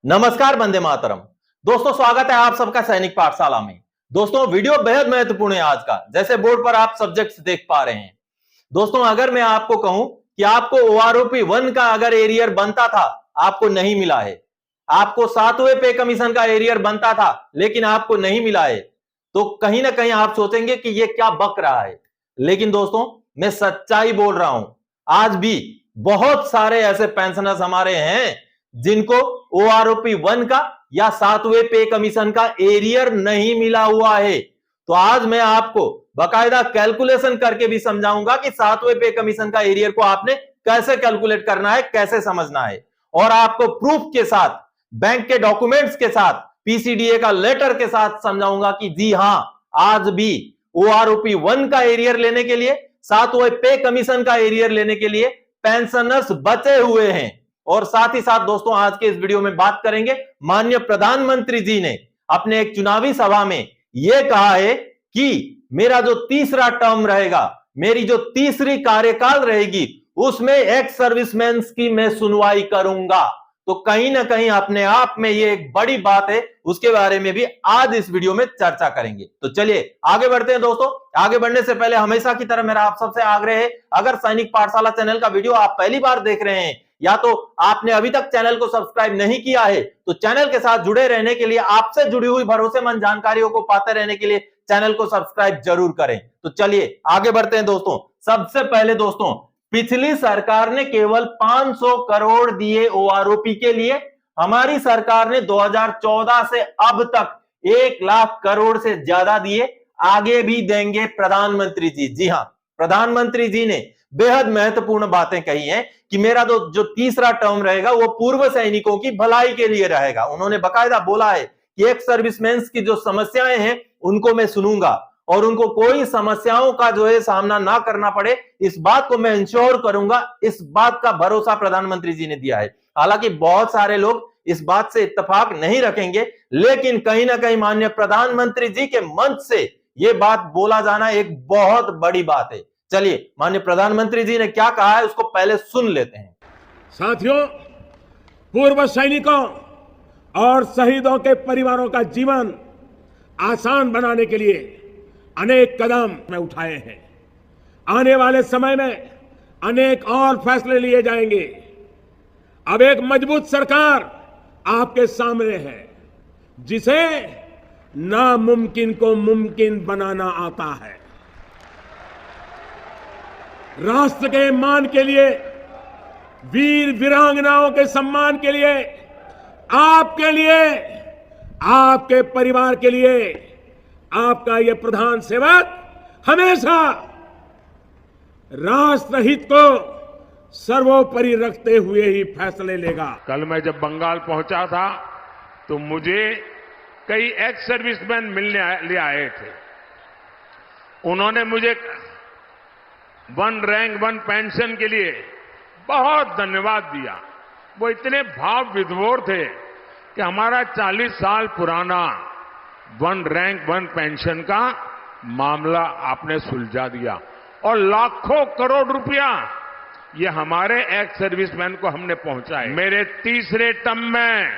नमस्कार, वंदे मातरम। दोस्तों, स्वागत है आप सबका सैनिक पाठशाला में। दोस्तों, वीडियो बेहद महत्वपूर्ण है आज का, जैसे बोर्ड पर आप सब्जेक्ट्स देख पा रहे हैं। दोस्तों, अगर मैं आपको कहूं कि आपको ओआरओपी 1 का अगर एरियर बनता था, आपको नहीं मिला है। आपको 7वें पे कमीशन का एरियर बनता था, लेकिन आपको नहीं मिला है, तो कहीं ना कहीं आप सोचेंगे कि ये क्या बक रहा है। लेकिन दोस्तों, मैं सच्चाई बोल रहा हूं। आज भी बहुत सारे ऐसे पेंशनर्स हमारे हैं जिनको ओआरओपी 1 का या 7वें पे कमीशन का एरियर नहीं मिला हुआ है। तो आज मैं आपको बाकायदा कैलकुलेशन करके भी समझाऊंगा कि 7वें पे कमीशन का एरियर को आपने कैसे कैलकुलेट करना है, कैसे समझना है, और आपको प्रूफ के साथ, बैंक के डॉक्यूमेंट्स के साथ, पीसीडीए का लेटर के साथ समझाऊंगा कि जी हां, आज भी ओआरओपी 1 का एरियर लेने के लिए, 7वें पे कमीशन का एरियर लेने के लिए पेंशनर्स बचे हुए हैं। और साथ ही साथ दोस्तों, आज के इस वीडियो में बात करेंगे, माननीय प्रधानमंत्री जी ने अपने एक चुनावी सभा में यह कहा है कि मेरा जो तीसरा टर्म रहेगा, मेरी जो तीसरी कार्यकाल रहेगी, उसमें एक्स सर्विसमैन की मैं सुनवाई करूंगा। तो कहीं ना कहीं अपने आप में ये एक बड़ी बात है, उसके बारे में भी आज इस वीडियो में चर्चा करेंगे। तो चलिए आगे बढ़ते हैं। दोस्तों, आगे बढ़ने से पहले हमेशा की तरह मेरा आप सबसे आग्रह है, अगर सैनिक पाठशाला चैनल का वीडियो आप पहली बार देख रहे हैं या तो आपने अभी तक चैनल को सब्सक्राइब नहीं किया है, तो चैनल के साथ जुड़े रहने के लिए, आपसे जुड़ी हुई भरोसेमंद जानकारियों को पाते रहने के लिए चैनल को सब्सक्राइब जरूर करें। तो चलिए आगे बढ़ते हैं। दोस्तों, सबसे पहले दोस्तों, पिछली सरकार ने केवल 500 करोड़ दिए ओआरओपी के लिए। हमारी सरकार ने 2014 से अब तक 1 लाख करोड़ से ज्यादा दिए, आगे भी देंगे प्रधानमंत्री जी। जी हां, प्रधानमंत्री जी ने बेहद महत्वपूर्ण बातें कही हैं कि मेरा जो तीसरा टर्म रहेगा वो पूर्व सैनिकों की भलाई के लिए रहेगा। उन्होंने बकायदा बोला है कि एक्स सर्विसमैन की जो समस्याएं हैं उनको मैं सुनूंगा और उनको कोई समस्याओं का जो है सामना ना करना पड़े, इस बात को मैं इंश्योर करूंगा। इस बात का भरोसा प्रधानमंत्री जी ने दिया है। हालांकि बहुत सारे लोग इस बात से इत्तेफाक नहीं रखेंगे, लेकिन कहीं ना कहीं माननीय प्रधानमंत्री जी के मंच से यह बात बोला जाना एक बहुत बड़ी बात है। चलिए, माननीय प्रधानमंत्री जी ने क्या कहा है उसको पहले सुन लेते हैं। साथियों, पूर्व सैनिकों और शहीदों के परिवारों का जीवन आसान बनाने के लिए अनेक कदम उठाए हैं। आने वाले समय में अनेक और फैसले लिए जाएंगे। अब एक मजबूत सरकार आपके सामने है, जिसे नामुमकिन को मुमकिन बनाना आता है। राष्ट्र के मान के लिए, वीर वीरांगनाओं के सम्मान के लिए, आपके लिए, आपके परिवार के लिए, आपका यह प्रधान सेवक हमेशा राष्ट्रहित को सर्वोपरि रखते हुए ही फैसले लेगा। कल मैं जब बंगाल पहुंचा था तो मुझे कई एक्स सर्विसमैन मिलने आए थे। उन्होंने मुझे 1 रैंक 1 पेंशन के लिए बहुत धन्यवाद दिया। वो इतने भाव विभोर थे कि हमारा 40 साल पुराना 1 रैंक 1 पेंशन का मामला आपने सुलझा दिया और लाखों करोड़ रुपया ये हमारे एक्स सर्विसमैन को हमने पहुंचाए। मेरे तीसरे टर्म में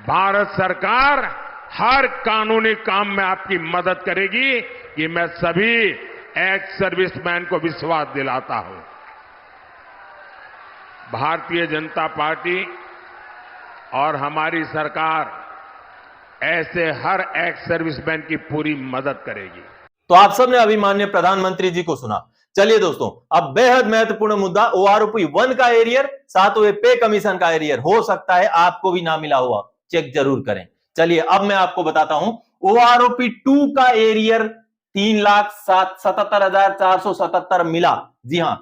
भारत सरकार हर कानूनी काम में आपकी मदद करेगी, कि मैं सभी एक्स सर्विसमैन को विश्वास दिलाता हूं। भारतीय जनता पार्टी और हमारी सरकार ऐसे हर एक्स सर्विसमैन की पूरी मदद करेगी। तो आप सबने अभी माननीय प्रधानमंत्री जी को सुना। चलिए दोस्तों, अब बेहद महत्वपूर्ण मुद्दा, ओआरओपी 1 का एरियर, 7वें पे कमीशन का एरियर हो सकता है आपको भी ना मिला हुआ, चेक जरूर करें। चलिए अब मैं आपको बताता हूं, ओआरओपी 2 का एरियर 3,77,477 मिला। जी हां,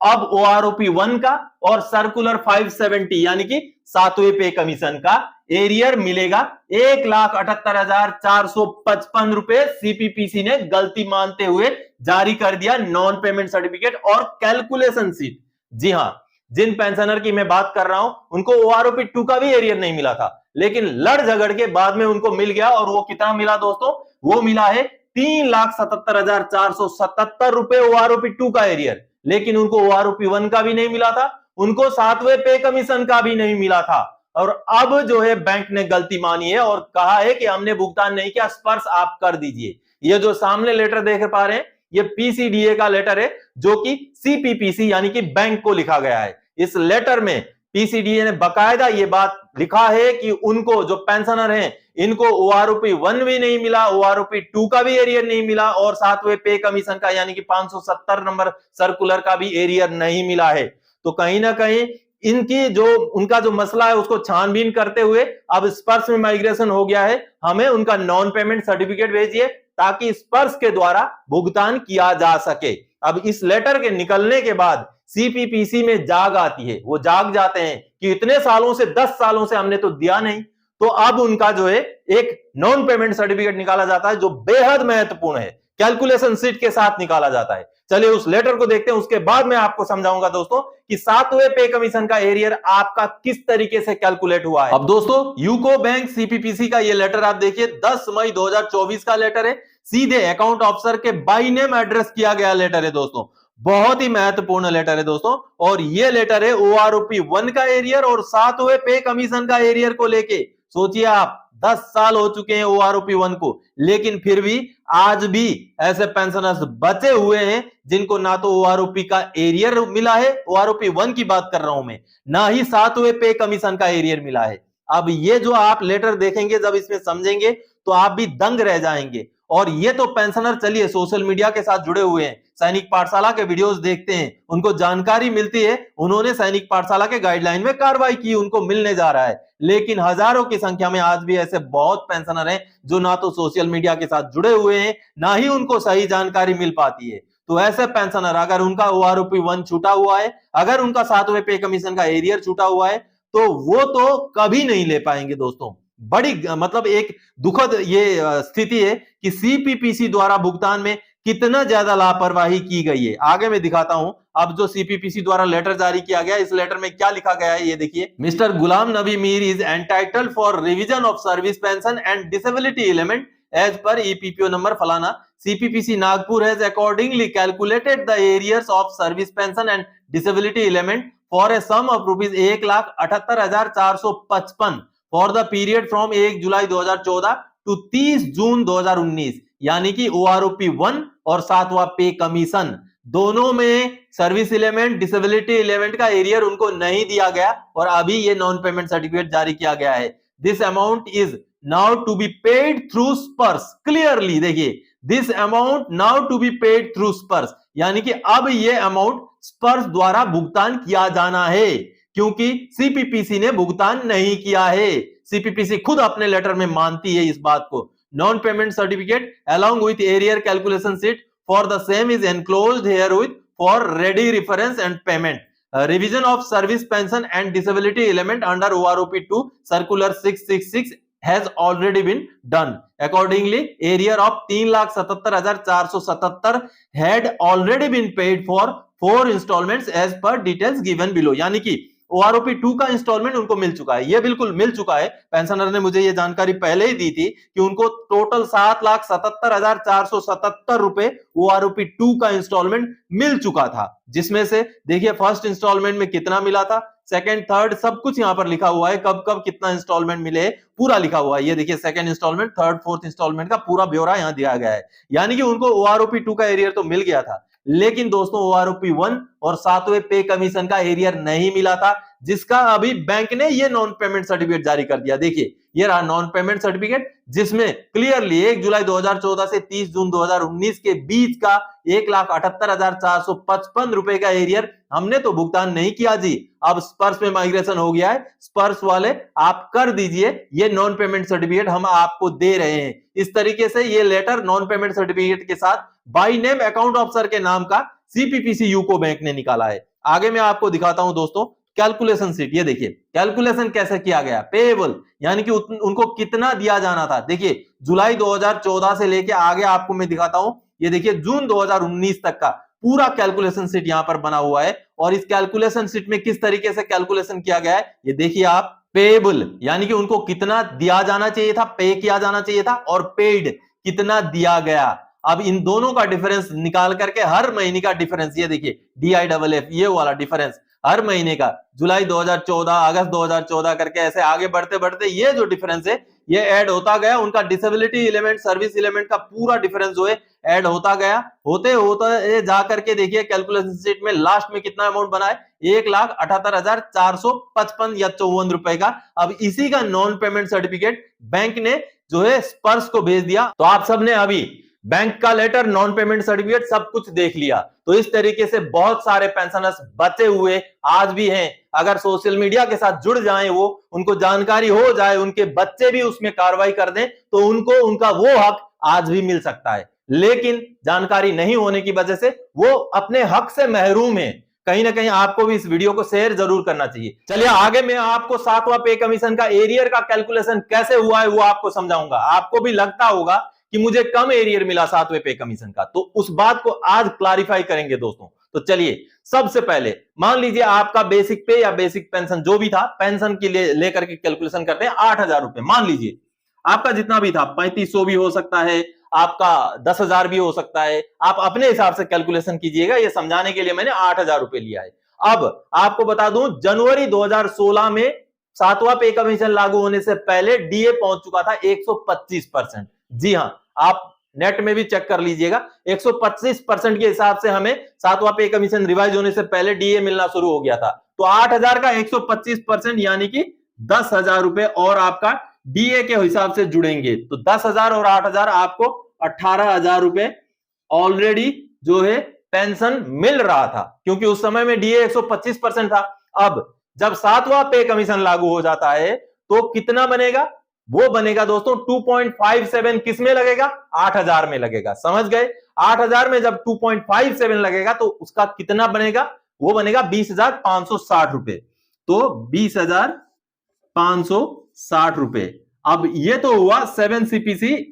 अब ओआरओपी 1 का और सर्कुलर 570 यानी कि 7वें पे कमीशन का एरियर मिलेगा 1,78,455 रुपए। सीपीपीसी ने गलती मानते हुए जारी कर दिया नॉन पेमेंट सर्टिफिकेट और कैलकुलेशन सीट। जी हां, जिन पेंशनर की मैं बात कर रहा हूं उनको ओआरओपी 2 का भी एरियर नहीं मिला था, लेकिन लड़ झगड़ के बाद में उनको मिल गया। और वो कितना मिला दोस्तों? वो मिला है 3,77,477 रुपए ओआरओपी 2 का एरियर। लेकिन उनको ओआरओपी 1 का भी नहीं मिला था, उनको 7वें पे कमीशन का भी नहीं मिला था। और अब जो है बैंक ने गलती मानी है और कहा है कि हमने भुगतान नहीं किया, स्पर्श आप कर दीजिए। ये जो सामने लेटर देख पा रहे हैं ये पीसीडीए का लेटर है जो कि सीपीपीसी यानी कि बैंक को लिखा गया है। इस लेटर में पीसीडीए ने बकायदा ये बात लिखा है कि उनको जो पेंशनर हैं इनको ओआरओपी 1 भी नहीं मिला, ओआरओपी 2 का भी एरियर नहीं मिला और सातवें पे कमीशन का यानी कि 570 नंबर सर्कुलर का भी एरियर नहीं मिला है। तो कहीं ना कहीं इनकी जो उनका जो मसला है उसको छानबीन करते हुए अब स्पर्श में माइग्रेशन हो गया है। हमें उनका नॉन पेमेंट सर्टिफिकेट भेजिए ताकि स्पर्श के द्वारा भुगतान किया जा सके। अब इस लेटर के निकलने के बाद सीपीपीसी में जाग आती है, वो जाग जाते हैं कि इतने सालों से 10 सालों से हमने तो दिया नहीं। तो अब उनका जो है एक नॉन पेमेंट सर्टिफिकेट निकाला जाता है जो बेहद महत्वपूर्ण है, कैलकुलेशन शीट के साथ निकाला जाता है। चलिए उस लेटर को देखते हैं, उसके बाद मैं आपको समझाऊंगा दोस्तों कि सातवें पे कमीशन का एरियर आपका किस तरीके से कैलकुलेट हुआ है। अब दोस्तों यूको बैंक सीपीपीसी का ये लेटर आप देखिए 10 मई 2024 का लेटर है, सीधे अकाउंट ऑफिसर के बाय नेम एड्रेस किया गया लेटर है दोस्तों। बहुत ही महत्वपूर्ण लेटर है दोस्तों और ये लेटर है ओआरओपी 1 का एरियर और सातवें पे कमीशन का एरियर को लेके। सोचिए आप 10 साल हो चुके हैं ओआरओपी 1 को, लेकिन फिर भी आज भी ऐसे पेंशनर्स बचे हुए हैं जिनको ना तो ओआरओपी का एरियर मिला है, ओआरओपी 1 की बात कर रहा हूं मैं, ना ही सातवें पे कमीशन का एरियर मिला है। अब ये जो आप लेटर देखेंगे, जब इसमें समझेंगे तो आप भी दंग रह जाएंगे। और ये तो पेंशनर चलिए सोशल मीडिया के साथ जुड़े हुए हैं, सैनिक पाठशाला के वीडियोस देखते हैं, उनको जानकारी मिलती है, उन्होंने सैनिक पाठशाला के गाइडलाइन में कार्रवाई की, उनको मिलने जा रहा है। लेकिन हजारों की संख्या में आज भी ऐसे बहुत पेंशनर हैं जो ना तो सोशल मीडिया के साथ जुड़े हुए हैं, ना ही उनको सही जानकारी मिल पाती है। तो ऐसे पेंशनर अगर उनका ओआरओपी 1 छूटा हुआ है, अगर उनका सातवें पे कमीशन का एरियर छूटा हुआ है, तो वो तो कभी नहीं ले पाएंगे दोस्तों। बड़ी मतलब एक दुखद ये स्थिति है कि सीपीपीसी द्वारा भुगतान में कितना ज्यादा लापरवाही की गई है। आगे मैं दिखाता हूं अब जो सीपीपीसी द्वारा लेटर जारी किया गया, इस लेटर में क्या लिखा गया है ये देखिए। Mister Ghulam Nabi Mir is entitled for revision of service pension and disability element as per EPPO number फलाना। CPPC Nagpur has accordingly calculated the arrears of service pension and disability element for a sum of ₹1,78,455 for the period from 1 July 2014 to 30 June 2019। यानी कि OROP 1 और सातवां पे commission दोनों में service element disability element का arrear उनको नहीं दिया गया और अभी ये नॉन पेमेंट सर्टिफिकेट जारी किया गया है। This amount is now to be paid through Sparsh. Clearly देखिए, this amount now to be paid through Sparsh, यानी कि अब ये अमाउंट स्पर्श द्वारा भुगतान किया जाना है क्योंकि सीपीपीसी ने भुगतान नहीं किया है। सीपीपीसी खुद अपने लेटर में मानती है इस बात को। Non payment certificate along with area calculation sheet for the same is enclosed herewith for ready reference and payment. Revision of service pension and disability element under OROP 2 circular 666 has already been done. Accordingly, area of 3,77,477 had already been paid for 4 installments as per details given below. यानी कि OROP 2 का instalment उनको मिल चुका है, ये बिल्कुल मिल चुका है। पेंशनर ने मुझे ये जानकारी पहले ही दी थी कि उनको टोटल 7,77,477 रुपए ओआरओपी 2 का इंस्टॉलमेंट मिल चुका था, जिसमें से देखिए फर्स्ट इंस्टॉलमेंट में कितना मिला था, सेकंड थर्ड सब कुछ यहां पर लिखा हुआ है, कब कब कितना इंस्टॉलमेंट मिले पूरा लिखा हुआ है। ये देखिए second instalment, third, fourth instalment का पूरा ब्यौरा यहां दिया गया है। यानी कि उनको ओआरओपी 2 का एरियर तो मिल गया था, लेकिन दोस्तों ओआरओपी 1 और सातवें पे कमीशन का एरियर नहीं मिला था, जिसका अभी बैंक ने ये नॉन पेमेंट सर्टिफिकेट जारी कर दिया। देखिए ये रहा नॉन पेमेंट सर्टिफिकेट, जिसमें क्लियरली 1 जुलाई 2014 से 30 जून 2019 के बीच का 1,78,455 रुपए का एरियर हमने तो भुगतान नहीं किया जी। अब स्पर्श में माइग्रेशन हो गया है, स्पर्श वाले आप कर दीजिए, ये नॉन पेमेंट सर्टिफिकेट हम आपको दे रहे हैं। इस तरीके से ये लेटर नॉन पेमेंट सर्टिफिकेट के साथ बाय नेम अकाउंट ऑफिसर के नाम का सीपीपीसी यूको बैंक ने निकाला है। आगे मैं आपको दिखाता हूं दोस्तों कैलकुलेशन शीट। ये देखिए कैलकुलेशन कैसे किया गया, पेएबल यानी कि उनको कितना दिया जाना था। देखिए जुलाई 2014 से लेके आगे आपको मैं दिखाता हूं, ये देखिए जून 2019 तक का पूरा कैलकुलेशन शीट यहां पर बना हुआ है। और इस कैलकुलेशन शीट में किस तरीके से कैलकुलेशन किया गया है ये देखिए आप। पेएबल यानी कि उनको कितना दिया जाना चाहिए था, पे किया जाना चाहिए था, और पेड कितना दिया गया। अब इन दोनों का डिफरेंस निकाल करके हर महीने का डिफरेंस ये देखिए DIFF ये वाला डिफरेंस हर महीने का, जुलाई 2014, अगस्त 2014 करके ऐसे आगे बढ़ते बढ़ते ये जो डिफरेंस है ये ऐड होता गया। उनका डिसेबिलिटी एलिमेंट, सर्विस एलिमेंट का पूरा डिफरेंस जो है ऐड होता गया। होते होते जा करके देखिए कैलकुलेशन शीट में लास्ट में कितना अमाउंट बना है, 1,78,455 या 54 रुपए का। अब इसी का नॉन पेमेंट सर्टिफिकेट बैंक ने जो है स्पर्श को भेज दिया। तो आप सबने अभी बैंक का लेटर, नॉन पेमेंट सर्टिफिकेट सब कुछ देख लिया। तो इस तरीके से बहुत सारे पेंशनर्स बचे हुए आज भी हैं। अगर सोशल मीडिया के साथ जुड़ जाएं, वो उनको जानकारी हो जाए, उनके बच्चे भी उसमें कार्रवाई कर दें, तो उनको उनका वो हक आज भी मिल सकता है। लेकिन जानकारी नहीं होने की वजह से वो अपने हक से महरूम है। कहीं ना कहीं आपको भी इस वीडियो को शेयर जरूर करना चाहिए। चलिए आगे मैं आपको 7वां पे कमीशन का एरियर का कैलकुलेशन कैसे हुआ है वो आपको समझाऊंगा। आपको भी लगता होगा कि मुझे कम एरियर मिला 7वें पे कमीशन का, तो उस बात को आज क्लैरिफाई करेंगे दोस्तों। तो चलिए सबसे पहले मान लीजिए आपका बेसिक पे या बेसिक पेंशन जो भी था, पेंशन के लिए लेकर के कैलकुलेशन करते हैं 8,000 रुपए। मान लीजिए आपका जितना भी था, 3500 भी हो सकता है, आपका 10,000 भी हो सकता है, आप अपने हिसाब से कैलकुलेशन कीजिएगा। ये समझाने के लिए मैंने 8,000 रुपए लिया है। अब आपको बता दूं, जनवरी 2016 में 7वां पे कमीशन लागू होने से पहले डीए पहुंच चुका था 125%। जी हां, आप नेट में भी चेक कर लीजिएगा, 125% के हिसाब से हमें 7वां पे कमीशन रिवाइज होने से पहले डीए मिलना शुरू हो गया था। तो 8,000 का 125% यानी कि 10,000 रुपए और आपका डीए के हिसाब से जुड़ेंगे। तो 10,000 और 8,000 आपको 18,000 रुपए ऑलरेडी जो है पेंशन मिल रहा था, क्योंकि उस समय में डीए 125% था। अब जब 7वां पे कमीशन लागू हो जाता है तो कितना बनेगा, वो बनेगा दोस्तों 2.57। किस में लगेगा, 8,000 में लगेगा। समझ गए, 8,000 में जब 2.57 लगेगा तो उसका कितना बनेगा, वो बनेगा 20,560 रुपए। तो 20,560 रुपए। अब ये तो हुआ 7 सीपीसी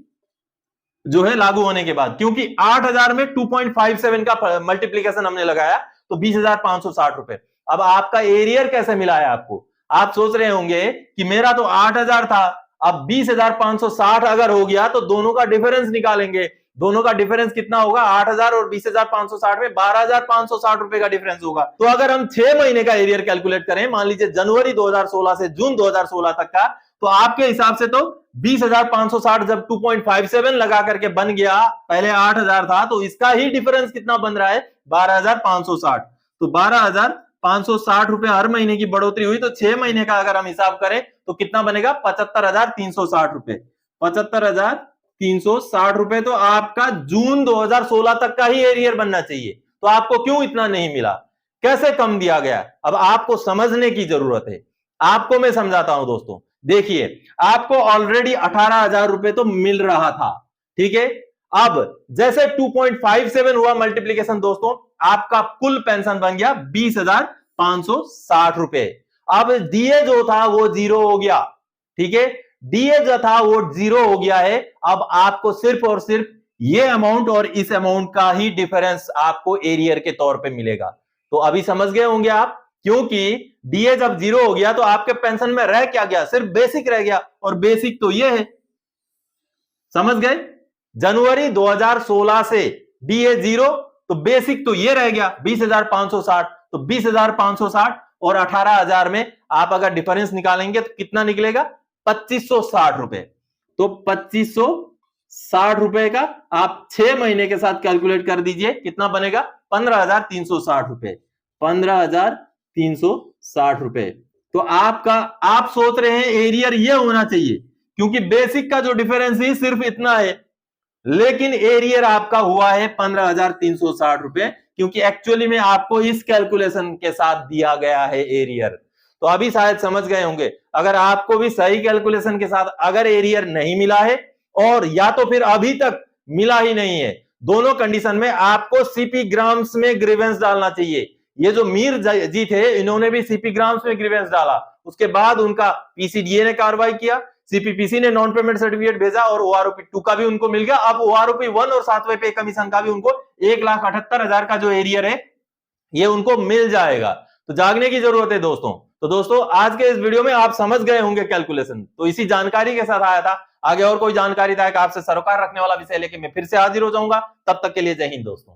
जो है लागू होने के बाद, क्योंकि 8,000 में 2.57 का मल्टीप्लीकेशन हमने लगाया तो 20,560 रुपए। अब आपका एरियर कैसे मिला है आपको, आप सोच रहे होंगे कि मेरा तो 8,000 था, अब 20,560 अगर हो गया तो दोनों का डिफरेंस निकालेंगे। दोनों का डिफरेंस कितना होगा, 8,000 और 20,560 में 12,560 रुपए का डिफरेंस होगा। तो अगर हम 6 महीने का एरियर कैलकुलेट करें, मान लीजिए जनवरी 2016 से जून 2016 तक का, तो आपके हिसाब से तो 20,560 जब 2.57 लगा करके बन गया, पहले 8,000 था, तो इसका ही डिफरेंस कितना बन रहा है, 12,560। तो 12,560 रुपए हर महीने की बढ़ोतरी हुई। तो 6 महीने का अगर हम हिसाब करें तो कितना बनेगा, 75,360 रुपए। 75,360 रुपए तो आपका जून 2016 तक का ही एरियर बनना चाहिए। तो आपको क्यों इतना नहीं मिला, कैसे कम दिया गया, अब आपको समझने की जरूरत है। आपको मैं समझाता हूं दोस्तों। देखिए, आपको ऑलरेडी 18,000 रुपए तो मिल रहा था, ठीक है। अब जैसे 2.57 हुआ मल्टीप्लीकेशन दोस्तों, आपका कुल पेंशन बन गया 20,560 रुपए। अब डीए जो था वो जीरो हो गया, ठीक है, डीए जो था वो जीरो हो गया है। अब आपको सिर्फ और सिर्फ ये अमाउंट और इस अमाउंट का ही डिफरेंस आपको एरियर के तौर पे मिलेगा। तो अभी समझ गए होंगे आप, क्योंकि डीए जब जीरो हो गया तो आपके पेंशन में रह क्या गया, सिर्फ बेसिक रह गया, और बेसिक तो ये है। समझ गए, जनवरी 2016 से डीए जीरो तो बेसिक तो ये रह गया 20,560। तो 20,560 और 18,000 में आप अगर डिफरेंस निकालेंगे तो कितना निकलेगा, 2,560 रुपए। तो 2,560 रुपए का आप 6 महीने के साथ कैलकुलेट कर दीजिए, कितना बनेगा, 15,360 रुपए। 15,360 रुपए। तो आपका, आप सोच रहे हैं एरियर ये होना चाहिए, क्योंकि बेसिक का जो डिफरेंस ही सिर्फ इतना है, लेकिन एरियर आपका हुआ है 15,360 रुपए, क्योंकि एक्चुअली में आपको इस कैलकुलेशन के साथ दिया गया है एरियर। तो अभी शायद समझ गए होंगे। अगर आपको भी सही कैलकुलेशन के साथ अगर एरियर नहीं मिला है, और या तो फिर अभी तक मिला ही नहीं है, दोनों कंडीशन में आपको सीपी ग्राम्स में ग्रीवेंस डालना चाहिए। ये जो मीर जी थे, इन्होंने भी सीपी ग्राम्स में ग्रीवेंस डाला, उसके बाद उनका पीसीडीए ने कार्रवाई किया, सीपीपीसी ने नॉन पेमेंट सर्टिफिकेट भेजा और ओआरओपी 2 का भी उनको मिल गया। अब ओआरओपी 1 और 7वें पे कमीशन का भी उनको 1,78,000 का जो एरियर है ये उनको मिल जाएगा। तो जागने की जरूरत है दोस्तों। तो दोस्तों आज के इस वीडियो में आप समझ गए होंगे कैलकुलेशन, तो इसी जानकारी के साथ आया था। आगे और कोई जानकारी था कि आपसे सरोकार रखने वाला विषय लेके मैं फिर से हाजिर हो जाऊंगा। तब तक के लिए जय हिंद दोस्तों।